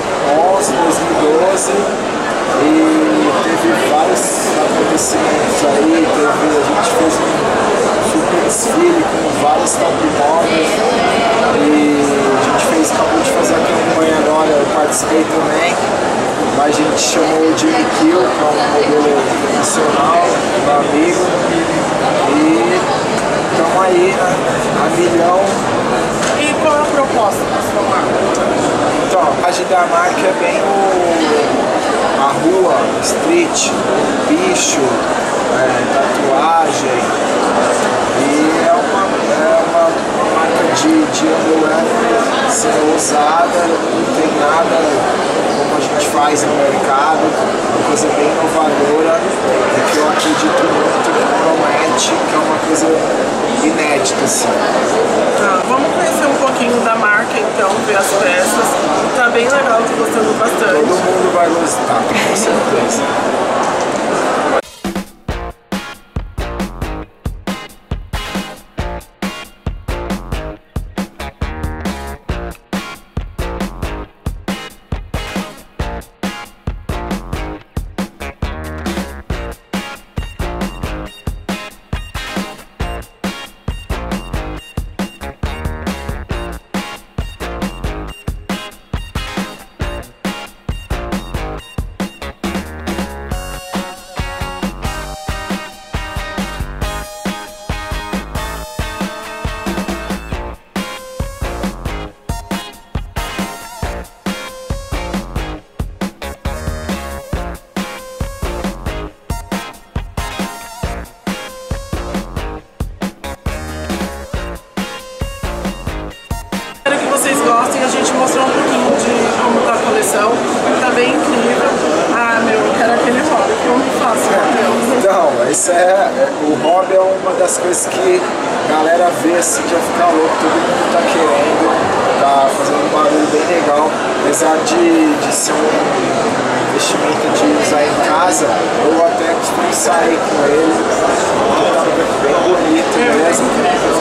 2011, 2012 e teve vários acontecimentos aí, a gente fez um super desfile com várias top models e a gente acabou de fazer a campanha agora, eu participei também. A gente chamou o Jimmy Kill, que é um modelo internacional, meu amigo, e estamos aí, né, a milhão. E qual é a proposta da sua marca? Então, a página da marca é bem a rua, street, bicho, tatuagem, e é uma marca de underwear ser ousada, não tem nada como a gente faz no mercado, uma coisa bem inovadora e que eu acredito muito que promete, que é uma coisa inédita assim. Tá, vamos conhecer um pouquinho da marca então, ver as peças. Tá bem legal, tô gostando bastante. Todo mundo vai gostar, com certeza. Vocês gostem, a gente mostrou um pouquinho de como tá a coleção, tá bem incrível. Ah, meu, eu quero aquele hobby, como eu faço, meu Deus. Então, o hobby é uma das coisas que a galera vê assim, já fica louco, todo mundo tá querendo, tá fazendo um barulho bem legal, apesar de ser um investimento de usar em casa, eu até costumo sair com ele, tá bem bonito mesmo.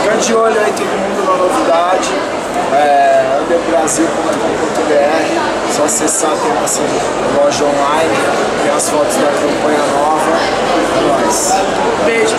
Fica de olho aí todo mundo na novidade. Underbrasil.com.br, só acessar, tem nossa loja online, tem as fotos da campanha nova. É nóis. Beijo.